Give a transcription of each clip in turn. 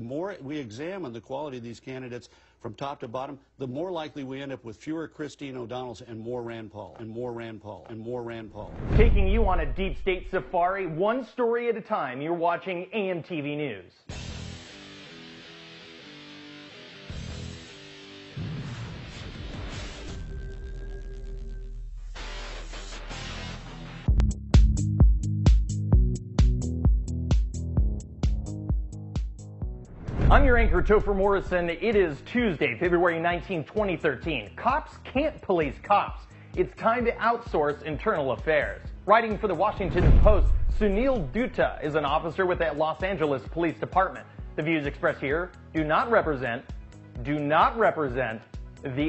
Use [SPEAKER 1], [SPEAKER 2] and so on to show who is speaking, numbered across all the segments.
[SPEAKER 1] more we examine the quality of these candidates from top to bottom, the more likely we end up with fewer Christine O'Donnells and more Rand Paul, and more Rand Paul, and more Rand Paul.
[SPEAKER 2] Taking you on a deep state safari, one story at a time, you're watching AMTV News. I'm your anchor, Topher Morrison. It is Tuesday, February 19, 2013. Cops can't police cops. It's time to outsource internal affairs. Writing for the Washington Post, Sunil Dutta is an officer with the Los Angeles Police Department. The views expressed here do not represent the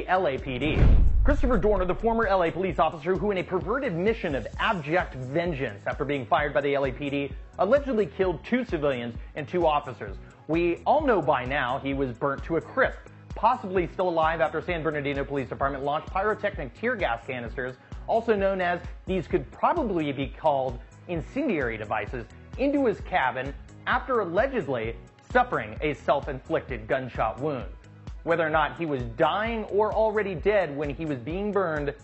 [SPEAKER 2] LAPD. Christopher Dorner, the former LA police officer who, in a perverted mission of abject vengeance after being fired by the LAPD, allegedly killed 2 civilians and 2 officers. We all know by now he was burnt to a crisp, possibly still alive after San Bernardino Police Department launched pyrotechnic tear gas canisters, also known as, these could probably be called incendiary devices, into his cabin after allegedly suffering a self-inflicted gunshot wound. Whether or not he was dying or already dead when he was being burned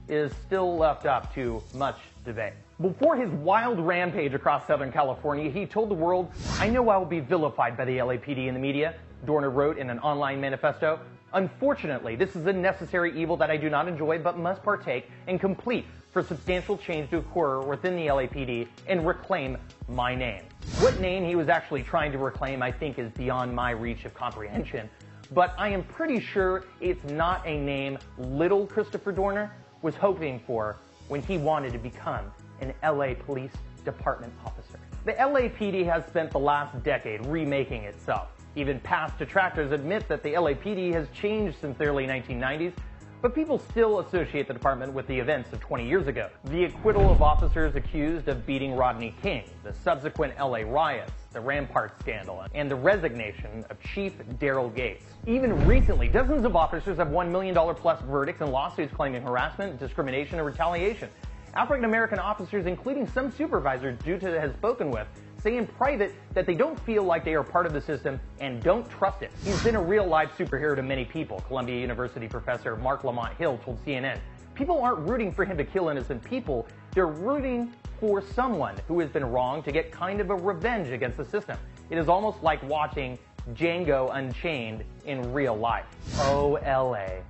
[SPEAKER 2] is still left up to much debate. Before his wild rampage across Southern California, he told the world, "I know I will be vilified by the LAPD and the media," Dorner wrote in an online manifesto. "Unfortunately, this is a necessary evil that I do not enjoy but must partake and complete for substantial change to occur within the LAPD and reclaim my name." What name he was actually trying to reclaim, I think, is beyond my reach of comprehension, but I am pretty sure it's not a name little Christopher Dorner was hoping for when he wanted to become an LA Police Department officer. The LAPD has spent the last decade remaking itself. Even past detractors admit that the LAPD has changed since the early 1990s, but people still associate the department with the events of 20 years ago. The acquittal of officers accused of beating Rodney King, the subsequent LA riots, the Rampart scandal, and the resignation of Chief Daryl Gates. Even recently, dozens of officers have $1 million plus verdicts in lawsuits claiming harassment, discrimination, and retaliation. African-American officers, including some supervisors Dutta has spoken with, say in private that they don't feel like they are part of the system and don't trust it. He's been a real-life superhero to many people, Columbia University professor Mark Lamont Hill told CNN. People aren't rooting for him to kill innocent people, they're rooting for someone who has been wronged to get kind of a revenge against the system. It is almost like watching Django Unchained in real life. Oh, LA.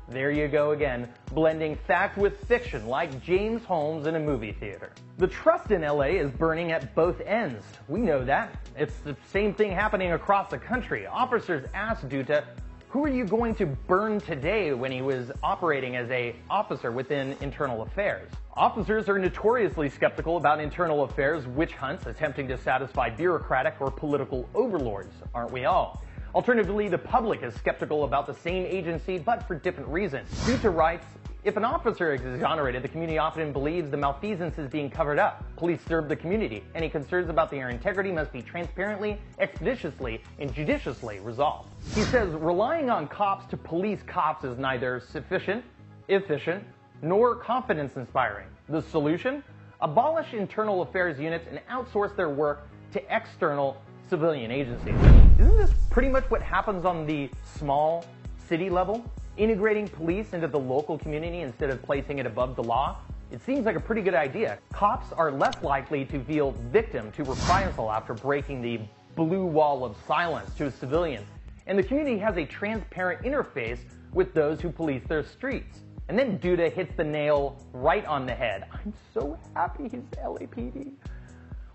[SPEAKER 2] There you go again, blending fact with fiction like James Holmes in a movie theater. The trust in LA is burning at both ends. We know that. It's the same thing happening across the country. Officers asked Dutta, "Who are you going to burn today?" when he was operating as an officer within internal affairs. Officers are notoriously skeptical about internal affairs witch hunts attempting to satisfy bureaucratic or political overlords, aren't we all? Alternatively, the public is skeptical about the same agency, but for different reasons. Dutta writes, "If an officer is exonerated, the community often believes the malfeasance is being covered up. Police serve the community. Any concerns about their integrity must be transparently, expeditiously, and judiciously resolved." He says, relying on cops to police cops is neither sufficient, efficient, nor confidence-inspiring. The solution? Abolish internal affairs units and outsource their work to external civilian agencies. Isn't this pretty much what happens on the small city level? Integrating police into the local community instead of placing it above the law? It seems like a pretty good idea. Cops are less likely to feel victim to reprisal after breaking the blue wall of silence to a civilian. And the community has a transparent interface with those who police their streets. And then Dutta hits the nail right on the head. I'm so happy he's the LAPD.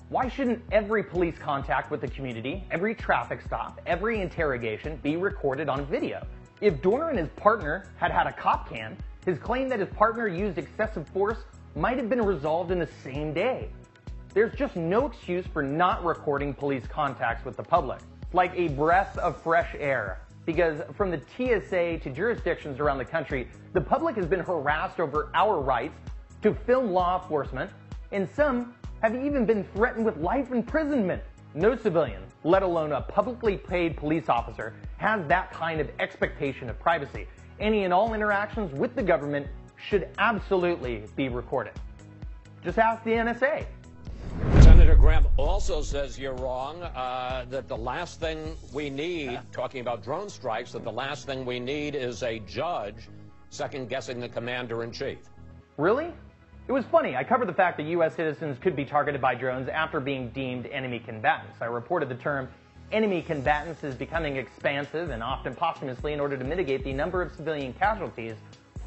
[SPEAKER 2] Why shouldn't every police contact with the community, every traffic stop, every interrogation be recorded on video? If Dorner and his partner had had a cop cam, his claim that his partner used excessive force might have been resolved in the same day. There's just no excuse for not recording police contacts with the public. It's like a breath of fresh air, because from the TSA to jurisdictions around the country, the public has been harassed over our rights to film law enforcement, and some have even been threatened with life imprisonment. No civilian, let alone a publicly paid police officer, has that kind of expectation of privacy. Any and all interactions with the government should absolutely be recorded. Just ask the NSA.
[SPEAKER 3] Senator Senator Graham also says you're wrong, that the last thing we need, talking about drone strikes, that the last thing we need is a judge second-guessing the commander-in-chief.
[SPEAKER 2] Really? It was funny. I covered the fact that U.S. citizens could be targeted by drones after being deemed enemy combatants. I reported the term enemy combatants is becoming expansive and often posthumously in order to mitigate the number of civilian casualties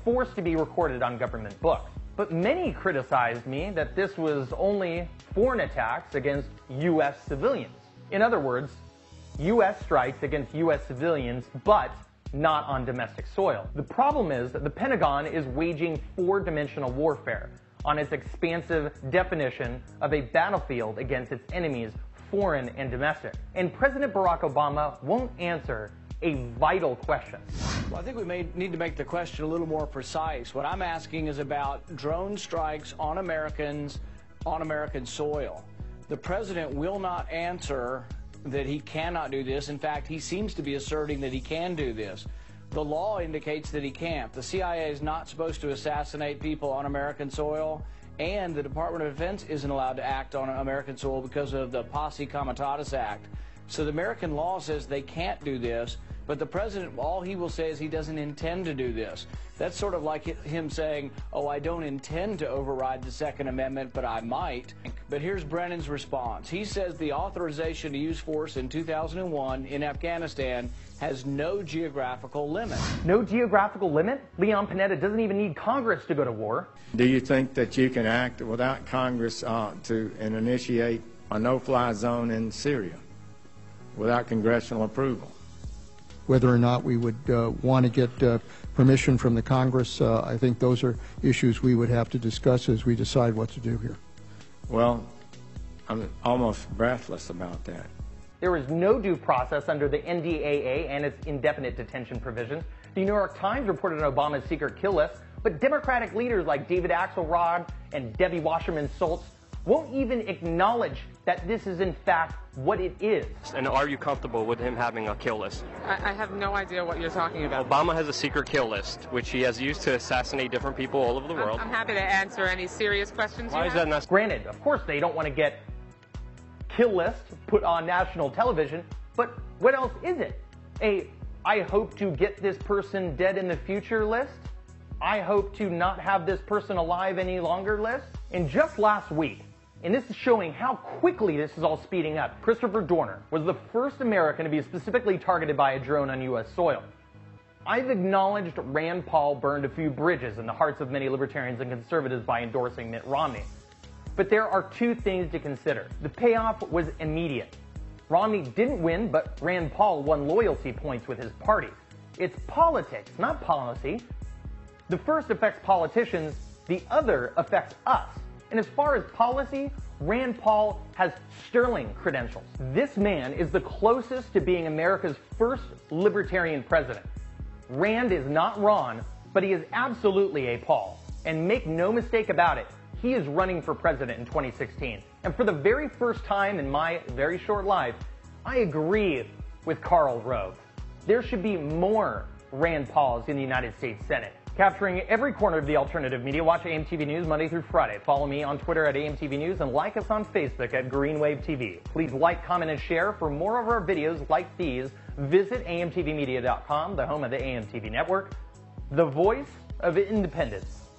[SPEAKER 2] forced to be recorded on government books. But many criticized me that this was only foreign attacks against U.S. civilians. In other words, U.S. strikes against U.S. civilians, but not on domestic soil. The problem is that the Pentagon is waging four-dimensional warfare on its expansive definition of a battlefield against its enemies, foreign and domestic. And President Barack Obama won't answer a vital question.
[SPEAKER 4] Well, I think we need to make the question a little more precise. What I'm asking is about drone strikes on Americans on American soil. The president will not answer that he cannot do this. In fact, he seems to be asserting that he can do this. The law indicates that he can't. The CIA is not supposed to assassinate people on American soil, and the Department of Defense isn't allowed to act on American soil because of the Posse Comitatus Act. So the American law says they can't do this, but the president, all he will say is he doesn't intend to do this. That's sort of like him saying, oh, I don't intend to override the Second Amendment, but I might. But here's Brennan's response. He says the authorization to use force in 2001 in Afghanistan has no geographical limit.
[SPEAKER 2] No geographical limit? Leon Panetta doesn't even need Congress to go to war.
[SPEAKER 5] Do you think that you can act without Congress and initiate a no-fly zone in Syria without congressional approval?
[SPEAKER 6] Whether or not we would want to get permission from the Congress, I think those are issues we would have to discuss as we decide what to do here.
[SPEAKER 5] Well, I'm almost breathless about that.
[SPEAKER 2] There is no due process under the NDAA and its indefinite detention provisions. The New York Times reported on Obama's secret kill list, but Democratic leaders like David Axelrod and Debbie Wasserman Schultz won't even acknowledge that this is in fact what it is.
[SPEAKER 7] And are you comfortable with him having a kill list?
[SPEAKER 8] I have no idea what you're talking about.
[SPEAKER 7] Obama has a secret kill list, which he has used to assassinate different people all over the world.
[SPEAKER 8] I'm happy to answer any serious questions
[SPEAKER 7] Why
[SPEAKER 8] you
[SPEAKER 7] is
[SPEAKER 8] have.
[SPEAKER 7] that not?
[SPEAKER 2] Granted, of course they don't want to get kill list put on national television, but what else is it? I hope to get this person dead in the future list? I hope to not have this person alive any longer list? And just last week, and this is showing how quickly this is all speeding up, Christopher Dorner was the first American to be specifically targeted by a drone on U.S. soil. I've acknowledged Rand Paul burned a few bridges in the hearts of many libertarians and conservatives by endorsing Mitt Romney. But there are two things to consider. The payoff was immediate. Romney didn't win, but Rand Paul won loyalty points with his party. It's politics, not policy. The first affects politicians, the other affects us. And as far as policy, Rand Paul has sterling credentials. This man is the closest to being America's first libertarian president. Rand is not Ron, but he is absolutely a Paul. And make no mistake about it, he is running for president in 2016. And for the very first time in my very short life, I agree with Karl Rove. There should be more Rand Pauls in the United States Senate. Capturing every corner of the alternative media, watch AMTV News Monday through Friday. Follow me on Twitter at AMTV News and like us on Facebook at Greenwave TV. Please like, comment, and share. For more of our videos like these, visit AMTVmedia.com, the home of the AMTV network, the voice of independence.